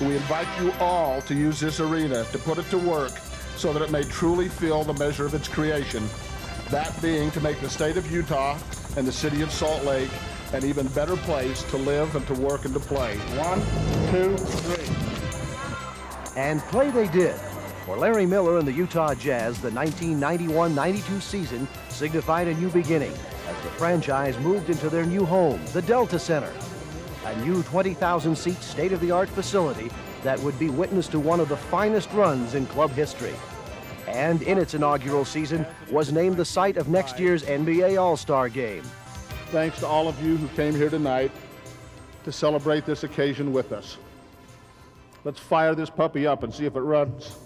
We invite you all to use this arena to put it to work so that it may truly fill the measure of its creation, that being to make the state of Utah and the city of Salt Lake an even better place to live and to work and to play. 1, 2, 3. And play they did. For Larry Miller and the Utah Jazz, the 1991-92 season signified a new beginning as the franchise moved into their new home, the Delta Center, a new 20,000-seat state-of-the-art facility that would be witness to one of the finest runs in club history. And in its inaugural season was named the site of next year's NBA All-Star Game. Thanks to all of you who came here tonight to celebrate this occasion with us. Let's fire this puppy up and see if it runs.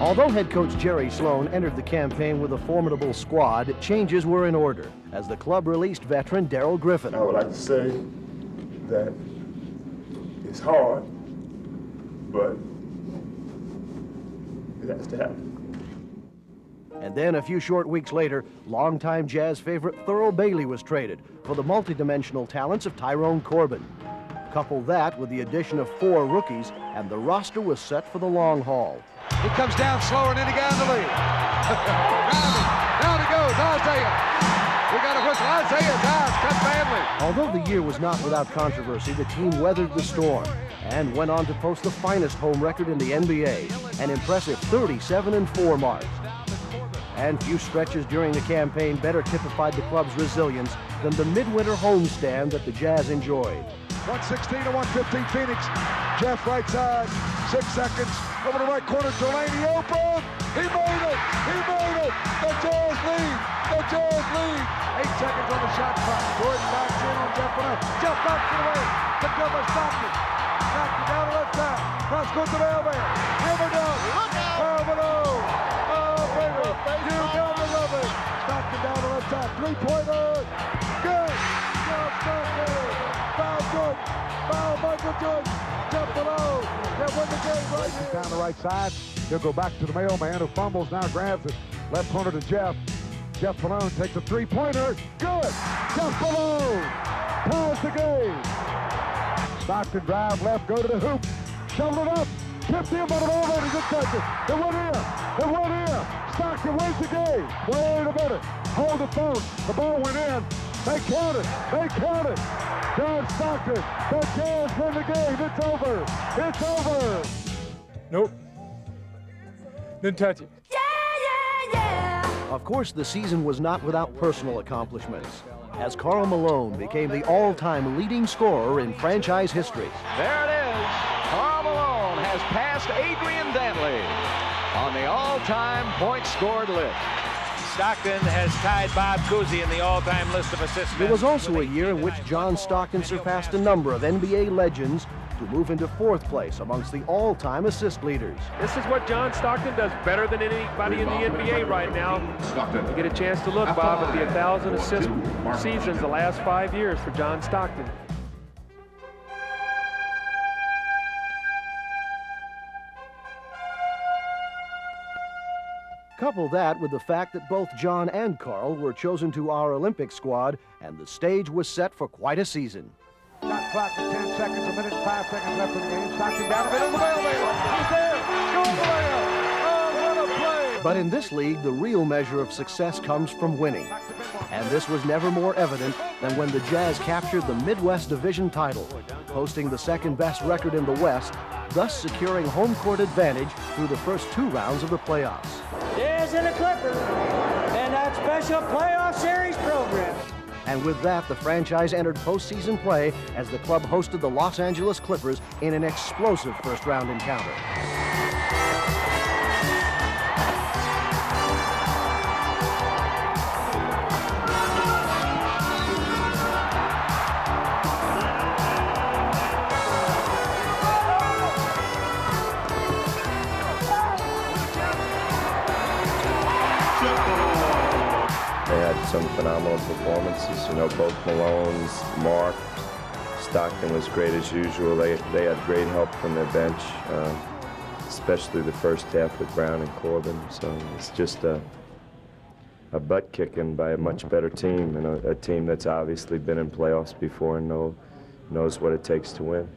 Although head coach Jerry Sloan entered the campaign with a formidable squad, changes were in order as the club released veteran Darrell Griffin. I would like to say that it's hard, but it has to happen. And then a few short weeks later, longtime Jazz favorite Thurl Bailey was traded for the multidimensional talents of Tyrone Corbin. Couple that with the addition of 4 rookies, and the roster was set for the long haul. He comes down slower and then he got in the lead. Down he goes, Isaiah. We got a whistle. Isaiah dives, cut badly. Although the year was not without controversy, the team weathered the storm and went on to post the finest home record in the NBA, an impressive 37-4 mark. And few stretches during the campaign better typified the club's resilience than the midwinter homestand that the Jazz enjoyed. 116 to 115 Phoenix. Jeff right side, 6 seconds. Over the right corner, Delaney open. He made it. He made it. The Jazz lead. The Jazz lead. 8 seconds on the shot clock. Gordon backs in on Jeff Benoit. Jeff knocks it away. The double stopped it. Knocked it down the left side. Cross court to the elbow. Hammer down. Benoit. Oh, baby. You gotta love it. Knocked it down the left side. 3-pointer. Good. John Stockton. Foul good. Foul Michael Jordan. Jeff Benoit. They win the game right here. Down the right side. He'll go back to the mailman who fumbles, now grabs it. Left corner to Jeff. Jeff Benoit takes a 3-pointer. Good. Jeff Benoit ties the game. Stockton drive left, go to the hoop. Shovel it up. Tipped him on the ball. He didn't touch it. It went in. It went in. Stockton wins the game. Wait a minute. Hold the phone. The ball went in. They count it. They count it. John Stockton. The Jazz win the game. It's over. It's over. Nope. Didn't touch it. Yeah, yeah, yeah. Of course, the season was not without personal accomplishments, as Karl Malone became the all-time leading scorer in franchise history. There it is. Karl Malone has passed Adrian Dantley on the all-time points scored list. Stockton has tied Bob Cousy in the all-time list of assists. It was also a year in which John Stockton surpassed a number of NBA legends to move into 4th place amongst the all-time assist leaders. This is what John Stockton does better than anybody in the NBA right now. You get a chance to look, Bob, at the 1,000 assist seasons the last 5 years for John Stockton. Couple that with the fact that both John and Karl were chosen to our Olympic squad, and the stage was set for quite a season. Shot clock at 10 seconds, a minute and 5 seconds left in the game. Stockton down the middle of the mailman. He's there. Scoring the layup. Oh, what a play. But in this league, the real measure of success comes from winning. And this was never more evident than when the Jazz captured the Midwest Division title, posting the second-best record in the West, thus securing home court advantage through the first 2 rounds of the playoffs. Jazz and the Clippers, and that special playoff series program. And with that, the franchise entered postseason play as the club hosted the Los Angeles Clippers in an explosive first-round encounter. some phenomenal performances. You know, both Malone's, Mark, Stockton was great as usual. They had great help from their bench, especially the first half with Brown and Corbin. So it's just a butt kicking by a much better team, and a team that's obviously been in playoffs before and knows what it takes to win.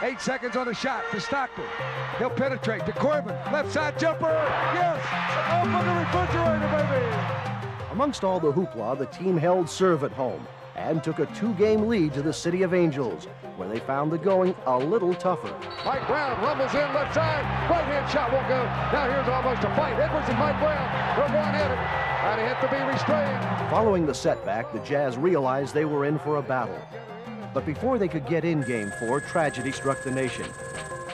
8 seconds on the shot to Stockton. He'll penetrate to Corbin. Left side jumper. Yes. Open the refrigerator, baby. Amongst all the hoopla, the team held serve at home and took a 2-game lead to the City of Angels, where they found the going a little tougher. Mike Brown rumbles in left side. Right-hand shot won't go. Now here's almost a fight. Edwards and Mike Brown. They're one-handed. And he had to be restrained. Following the setback, the Jazz realized they were in for a battle. But before they could get in Game 4, tragedy struck the nation.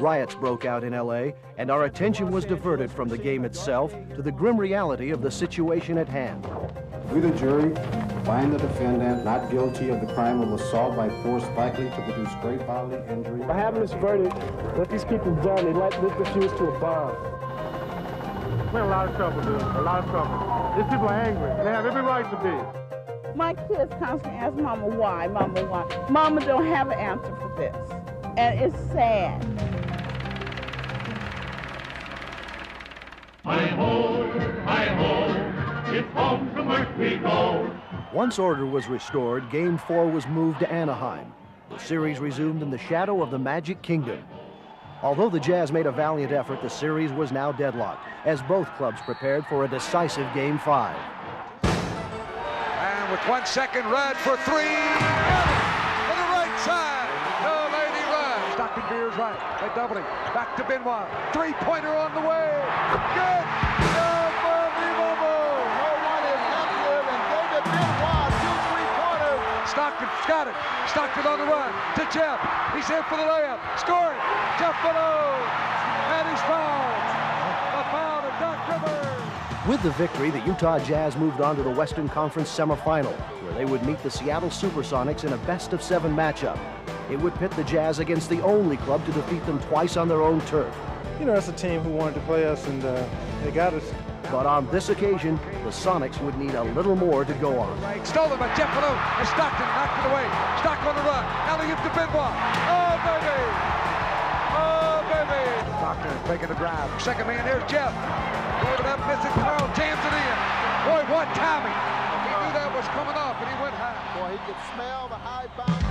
Riots broke out in LA, and our attention was diverted from the game itself to the grim reality of the situation at hand. We, the jury, find the defendant not guilty of the crime of assault by force likely to produce great bodily injury. By having this verdict, what these people have done, they let this fuse to a bomb. We're in a lot of trouble, dude. A lot of trouble. These people are angry, and they have every right to be. My kids constantly ask Mama why, Mama why. Mama don't have an answer for this, and it's sad. Hi ho, it's home from work we go. Once order was restored, Game 4 was moved to Anaheim. The series resumed in the shadow of the Magic Kingdom. Although the Jazz made a valiant effort, the series was now deadlocked, as both clubs prepared for a decisive Game 5. And with 1 second, Rudd for three. On the right side. No, Lady Rudd. Stockton veers right. They double him. Back to Benoit. Three-pointer on the way. Good. Unbelievable. No one is happier than David Benoit. 2 3-pointers. Stockton's got it. Stockton on the run to Jeff. He's in for the layup. Scoring. Jeff below. And he's fouled. A foul to Doc Rivers. With the victory, the Utah Jazz moved on to the Western Conference semifinal, where they would meet the Seattle Supersonics in a best-of-7 matchup. It would pit the Jazz against the only club to defeat them twice on their own turf. You know, that's a team who wanted to play us, and they got us. But on this occasion, the Sonics would need a little more to go on. Stolen by Jeff Malone, and Stockton knocked it away. Stock on the run. Alley-oop to Benoit. Oh, baby! Oh, baby! Stockton is making the drive. Second man, there's Jeff. Gave it up, missing. Carl jams it in. Boy, what timing. He knew that was coming off, and he went high. Boy, he could smell the high bounce.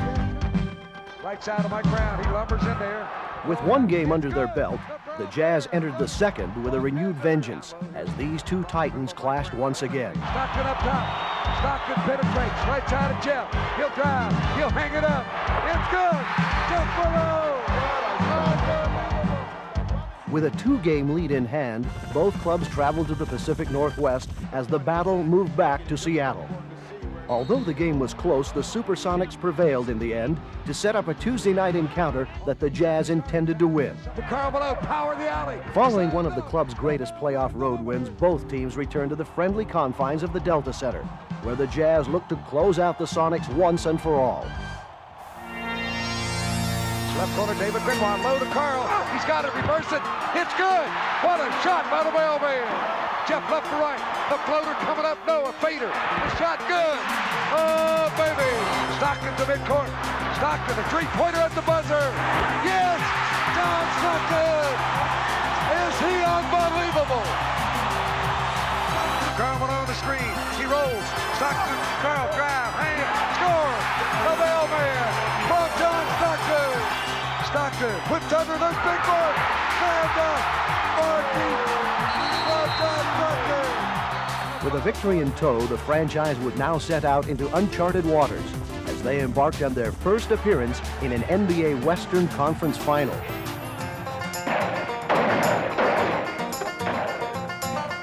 Right side of Mike Brown. He lumbers in there. With 1 game under their belt, the Jazz entered the second with a renewed vengeance as these two Titans clashed once again. Stockton up top. Stockton penetrates. Right side of Jeff. He'll drive. He'll hang it up. It's good. Jeff below. With a 2-game lead in hand, both clubs traveled to the Pacific Northwest as the battle moved back to Seattle. Although the game was close, the Supersonics prevailed in the end to set up a Tuesday night encounter that the Jazz intended to win. Carl below, power the alley. Following one of the club's greatest playoff road wins, both teams returned to the friendly confines of the Delta Center, where the Jazz looked to close out the Sonics once and for all. Left corner, David Benoit, low to Carl. He's got it, reverse it. It's good. What a shot by the Mailman. Jeff left to right. The floater coming up. No, a fader. The shot good. Oh, baby. Stockton to midcourt. Stockton, a three-pointer at the buzzer. Yes! John Stockton! Is he unbelievable? Carl on the screen. He rolls. Stockton, Carl, drive, hand, score. The Mailman from John Stockton. Stockton whipped under those big boards. With a victory in tow, the franchise would now set out into uncharted waters as they embarked on their first appearance in an NBA Western Conference Final.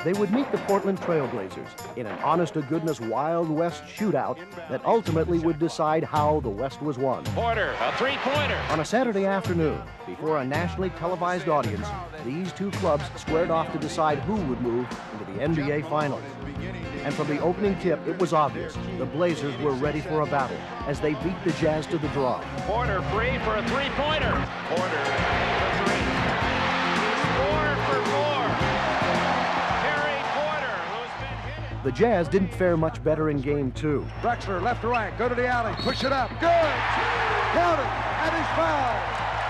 They would meet the Portland Trailblazers in an honest-to-goodness Wild West shootout that ultimately would decide how the West was won. Porter, a three-pointer. On a Saturday afternoon, before a nationally televised audience, these two clubs squared off to decide who would move into the NBA Finals. And from the opening tip, it was obvious the Blazers were ready for a battle as they beat the Jazz to the draw. Porter free for a three-pointer. Porter for three. 4 for 4. Terry Porter, who's been hit. The Jazz didn't fare much better in Game 2. Drexler, left to right, go to the alley, push it up, good! Count it, and he's fouled!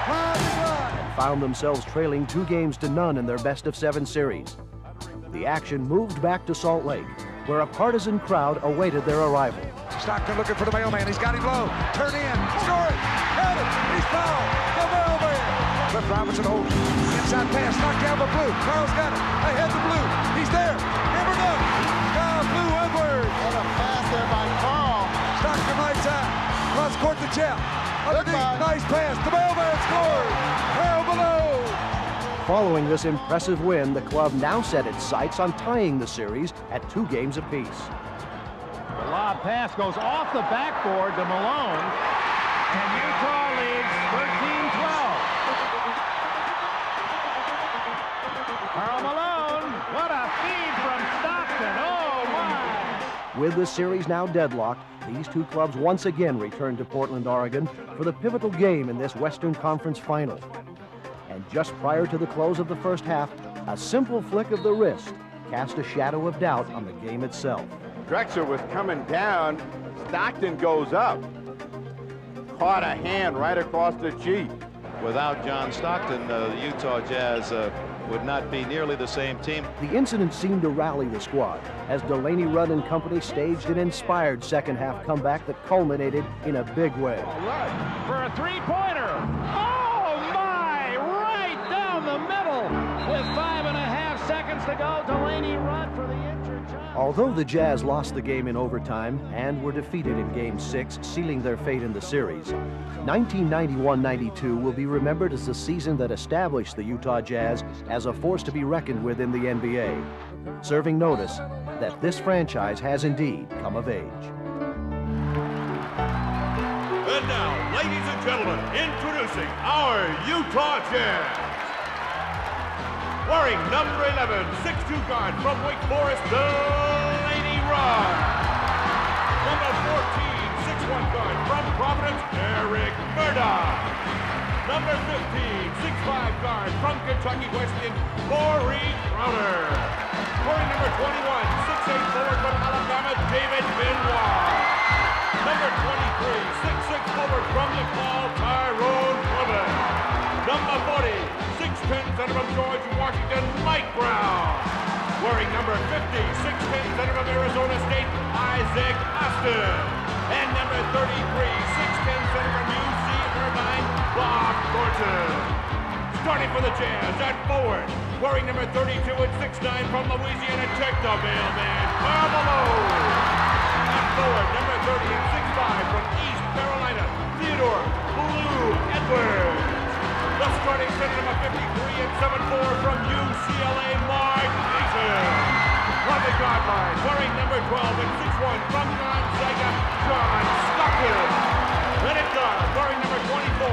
And found themselves trailing 2-0 in their best-of-7 series. The action moved back to Salt Lake, where a partisan crowd awaited their arrival. Stockton looking for the mailman, he's got him low, turn in, score it, count it, he's fouled, the mailman! Cliff Robinson holds inside pass, knocked down by Blue, Carl's got it, ahead to Blue, he's there, never done, Blue Edwards! What a pass there by Carl! Stockton lights out, cross court to Jeff, underneath, nice pass, the mailman scores, Carl below! Following this impressive win, the club now set its sights on tying the series at 2 games apiece. The lob pass goes off the backboard to Malone, and Utah leads 13-12. Karl Malone, what a feed from Stockton, oh my! With the series now deadlocked, these two clubs once again return to Portland, Oregon for the pivotal game in this Western Conference final. And just prior to the close of the first half, a simple flick of the wrist cast a shadow of doubt on the game itself. Drexler was coming down, Stockton goes up. Caught a hand right across the cheek. Without John Stockton, the Utah Jazz would not be nearly the same team. The incident seemed to rally the squad as Delaney Rudd and company staged an inspired second-half comeback that culminated in a big way. Rudd for a three-pointer. Oh, my! Right down the middle with 5.5 seconds to go. Delaney Rudd for the injured child. Although the Jazz lost the game in overtime and were defeated in Game 6, sealing their fate in the series, 1991-92 will be remembered as the season that established the Utah Jazz as a force to be reckoned with in the NBA, serving notice that this franchise has indeed come of age. And now, ladies and gentlemen, introducing our Utah Jazz. Wearing number 11, 6'2" guard from Wake Forest, Delaney Rudd. Number 14, 6'1" guard from Providence, Eric Murdoch. Number 15, 6'5" guard from Kentucky Wesleyan, Corey Crowder. Wearing number 21, 6'8" forward from Alabama, David Benoit. Number 23, 6'6" forward from DePaul, Tyrone Corbin. Number 40, 6'10" center from George Washington, Mike Brown. Wearing number 50, 6'10" center from Arizona State, Isaac Austin. And number 33, 6'10" center from UC Irvine, Bob Thornton. Starting for the Jazz at forward, wearing number 32 and 6'9" from Louisiana Tech, the mailman, Karl Malone. At forward, number 30 and 6'5" from East Carolina, Theodore Blue Edwards. The starting center, number 53 and 7'4" from UCLA, Mark Mason. On the guard line, wearing number 12 and 6'1" from Gonzaga, John Stockton. Then at guard, wearing number 24